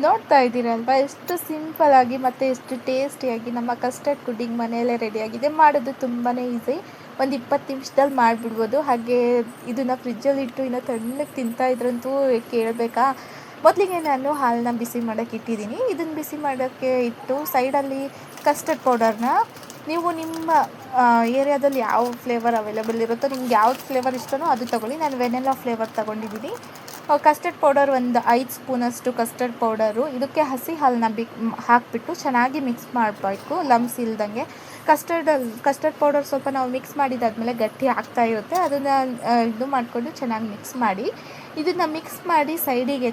ನೋಡ್ತಾ ಇದ್ದೀರಲ್ವಾ ಎಷ್ಟು ಸಿಂಪಲ್ಲಾಗಿ ಮತ್ತು ಎಷ್ಟು ಟೇಸ್ಟಿಯಾಗಿ ನಮ್ಮ ಕಸ್ಟರ್ಡ್ ಪುಡ್ಡಿಂಗ್ ಮನೆಯಲ್ಲೇ ರೆಡಿಯಾಗಿದೆ. ಮಾಡೋದು ತುಂಬಾ ಈಸಿ. ಒಂದು 20 ನಿಮಿಷದಲ್ಲಿ ಮಾಡಿಬಿಡ್ಬೋದು. ಹಾಗೆ ಇದನ್ನು ಫ್ರಿಜ್ಜಲ್ಲಿಟ್ಟು ಇನ್ನೂ ತಣ್ಣಗೆ ತಿಂತಾ ಇದ್ರಂತೂ ಕೇಳಬೇಕಾ. ಮೊದಲಿಗೆ ನಾನು ಹಾಲನ್ನ ಬಿಸಿ ಮಾಡೋಕ್ಕೆ ಇಟ್ಟಿದ್ದೀನಿ. ಇದನ್ನು ಬಿಸಿ ಮಾಡೋಕ್ಕೆ ಇಟ್ಟು ಸೈಡಲ್ಲಿ ಕಸ್ಟರ್ಡ್ ಪೌಡರ್ನ ನೀವು ನಿಮ್ಮ ಏರಿಯಾದಲ್ಲಿ ಯಾವ ಫ್ಲೇವರ್ ಅವೈಲೇಬಲ್ ಇರುತ್ತೋ, ನಿಮ್ಗೆ ಯಾವ್ದು ಫ್ಲೇವರ್ ಇಷ್ಟನೋ ಅದು ತೊಗೊಳ್ಳಿ. ನಾನು ವೆನಿಲಾ ಫ್ಲೇವರ್ ತೊಗೊಂಡಿದ್ದೀನಿ. ಕಸ್ಟರ್ಡ್ ಪೌಡರ್ ಒಂದು 5 ಸ್ಪೂನಷ್ಟು ಕಸ್ಟರ್ಡ್ ಪೌಡರು. ಇದಕ್ಕೆ ಹಸಿ ಹಾಲನ್ನ ಹಾಕಿಬಿಟ್ಟು ಚೆನ್ನಾಗಿ ಮಿಕ್ಸ್ ಮಾಡಬೇಕು, ಲಮ್ಸ್ ಇಲ್ದಂಗೆ. ಕಸ್ಟರ್ಡ್ ಪೌಡರ್ ಸ್ವಲ್ಪ ನಾವು ಮಿಕ್ಸ್ ಮಾಡಿದಾದ್ಮೇಲೆ ಗಟ್ಟಿ ಆಗ್ತಾ ಇರುತ್ತೆ. ಅದನ್ನು ಇದು ಮಾಡಿಕೊಂಡು ಚೆನ್ನಾಗಿ ಮಿಕ್ಸ್ ಮಾಡಿ, ಇದನ್ನು ಮಿಕ್ಸ್ ಮಾಡಿ ಸೈಡಿಗೆ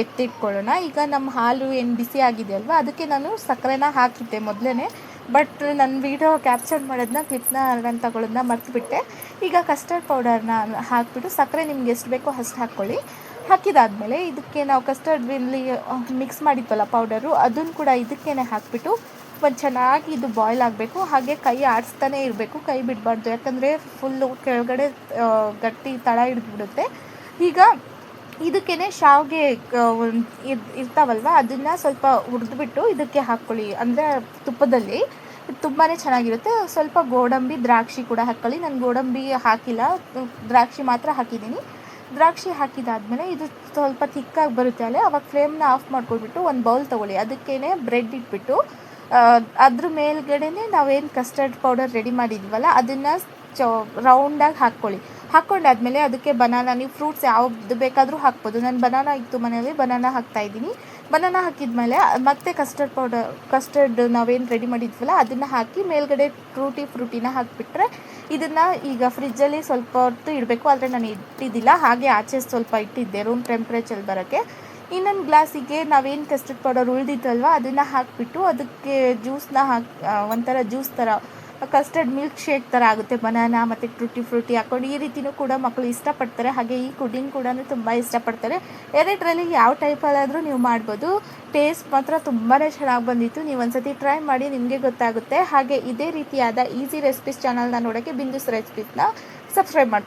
ಎತ್ತಿಟ್ಕೊಳ್ಳೋಣ. ಈಗ ನಮ್ಮ ಹಾಲು ಏನು ಬಿಸಿ ಆಗಿದೆ ಅಲ್ವಾ, ಅದಕ್ಕೆ ನಾನು ಸಕ್ಕರೆನ ಹಾಕಿದ್ದೆ ಮೊದಲೇ. ಬಟ್ ನನ್ನ ವೀಡಿಯೋ ಕ್ಯಾಪ್ಚರ್ ಮಾಡೋದನ್ನ ನಾನು ತಗೊಳ್ಳೋದನ್ನ ಮರ್ತುಬಿಟ್ಟೆ. ಈಗ ಕಸ್ಟರ್ಡ್ ಪೌಡರ್ನ ಹಾಕಿಬಿಟ್ಟು ಸಕ್ಕರೆ ನಿಮ್ಗೆ ಎಷ್ಟು ಬೇಕೋ ಅಷ್ಟು ಹಾಕ್ಕೊಳ್ಳಿ. ಹಾಕಿದಾದಮೇಲೆ ಇದಕ್ಕೆ ನಾವು ಕಸ್ಟರ್ಡ್ನಲ್ಲಿ ಮಿಕ್ಸ್ ಮಾಡಿದ್ವಲ್ಲ ಪೌಡರು, ಅದನ್ನು ಕೂಡ ಇದಕ್ಕೇ ಹಾಕಿಬಿಟ್ಟು ಒಂದು ಚೆನ್ನಾಗಿ ಇದು ಬಾಯ್ಲ್ ಆಗಬೇಕು. ಹಾಗೆ ಕೈ ಆಡಿಸ್ತಾನೆ ಇರಬೇಕು, ಕೈ ಬಿಡಬಾರ್ದು, ಯಾಕಂದರೆ ಫುಲ್ಲು ಕೆಳಗಡೆ ಗಟ್ಟಿ ತಳ ಹಿಡಿದ್ಬಿಡುತ್ತೆ. ಈಗ ಇದಕ್ಕೇ ಶಾವಿಗೆ ಇರ್ತಾವಲ್ವ, ಅದನ್ನು ಸ್ವಲ್ಪ ಹುರಿದ್ಬಿಟ್ಟು ಇದಕ್ಕೆ ಹಾಕ್ಕೊಳ್ಳಿ, ಅಂದರೆ ತುಪ್ಪದಲ್ಲಿ. ತುಂಬಾ ಚೆನ್ನಾಗಿರುತ್ತೆ. ಸ್ವಲ್ಪ ಗೋಡಂಬಿ ದ್ರಾಕ್ಷಿ ಕೂಡ ಹಾಕ್ಕೊಳ್ಳಿ. ನಾನು ಗೋಡಂಬಿ ಹಾಕಿಲ್ಲ, ದ್ರಾಕ್ಷಿ ಮಾತ್ರ ಹಾಕಿದ್ದೀನಿ. ದ್ರಾಕ್ಷಿ ಹಾಕಿದಾದಮೇಲೆ ಇದು ಸ್ವಲ್ಪ ತಿಕ್ಕಾಗಿ ಬರುತ್ತೆ ಅಲ್ಲೇ, ಅವಾಗ ಫ್ಲೇಮ್ನ ಆಫ್ ಮಾಡ್ಕೊಳ್ಬಿಟ್ಟು ಒಂದು ಬೌಲ್ ತೊಗೊಳ್ಳಿ. ಅದಕ್ಕೇ ಬ್ರೆಡ್ ಇಟ್ಬಿಟ್ಟು ಅದ್ರ ಮೇಲ್ಗಡೆ ನಾವೇನು ಕಸ್ಟರ್ಡ್ ಪೌಡರ್ ರೆಡಿ ಮಾಡಿದ್ವಲ್ಲ ಅದನ್ನು ರೌಂಡಾಗಿ ಹಾಕ್ಕೊಂಡಾದ್ಮೇಲೆ ಅದಕ್ಕೆ ಬನಾನಾ, ನೀವು ಫ್ರೂಟ್ಸ್ ಯಾವ್ದು ಬೇಕಾದರೂ ಹಾಕ್ಬೋದು. ನಾನು ಬನಾನಾ ಇತ್ತು ಮನೆಯಲ್ಲಿ, ಬನಾನಾ ಹಾಕ್ತಾಯಿದ್ದೀನಿ. ಬನಾನಾ ಹಾಕಿದ್ಮೇಲೆ ಮತ್ತೆ ಕಸ್ಟರ್ಡ್ ನಾವೇನು ರೆಡಿ ಮಾಡಿದ್ವಲ್ಲ ಅದನ್ನು ಹಾಕಿ ಮೇಲ್ಗಡೆ ಫ್ರೂಟಿನ ಹಾಕಿಬಿಟ್ರೆ ಇದನ್ನು ಈಗ ಫ್ರಿಜ್ಜಲ್ಲಿ ಸ್ವಲ್ಪ ಹೊತ್ತು ಇಡಬೇಕು. ಆದರೆ ನಾನು ಇಟ್ಟಿದ್ದಿಲ್ಲ, ಹಾಗೆ ಆಚೆ ಸ್ವಲ್ಪ ಇಟ್ಟಿದ್ದೆ ರೂಮ್ ಟೆಂಪ್ರೇಚರ್ ಬರೋಕ್ಕೆ. ಇನ್ನೊಂದು ಗ್ಲಾಸಿಗೆ ನಾವೇನು ಕಸ್ಟರ್ಡ್ ಪೌಡರ್ ಉಳಿದಿತ್ತಲ್ವ ಅದನ್ನು ಹಾಕಿಬಿಟ್ಟು ಅದಕ್ಕೆ ಜ್ಯೂಸನ್ನ ಒಂಥರ ಜ್ಯೂಸ್ ಥರ, ಕಸ್ಟರ್ಡ್ ಮಿಲ್ಕ್ ಶೇಕ್ ಥರ ಆಗುತ್ತೆ. ಬನಾನಾ ಮತ್ತು ಫ್ರೂಟಿ ಹಾಕ್ಕೊಂಡು ಈ ರೀತಿಯೂ ಕೂಡ ಮಕ್ಕಳು ಇಷ್ಟಪಡ್ತಾರೆ. ಹಾಗೆ ಈ ಪುಡ್ಡಿಂಗ್ ಕೂಡ ತುಂಬ ಇಷ್ಟಪಡ್ತಾರೆ. ಎರಡರಲ್ಲಿ ಯಾವ ಟೈಪಲ್ಲಾದರೂ ನೀವು ಮಾಡ್ಬೋದು. ಟೇಸ್ಟ್ ಮಾತ್ರ ತುಂಬಾ ಚೆನ್ನಾಗಿ ಬಂದಿತ್ತು. ನೀವು ಒಂದ್ಸತಿ ಟ್ರೈ ಮಾಡಿ, ನಿಮಗೆ ಗೊತ್ತಾಗುತ್ತೆ. ಹಾಗೆ ಇದೇ ರೀತಿಯಾದ ಈಸಿ ರೆಸಿಪೀಸ್ ಚಾನಲ್ನ ನೋಡೋಕ್ಕೆ ಬಿಂದುಸ್ ರೆಸಿಪೀಸ್ನ ಸಬ್ಸ್ಕ್ರೈಬ್ ಮಾಡಿ.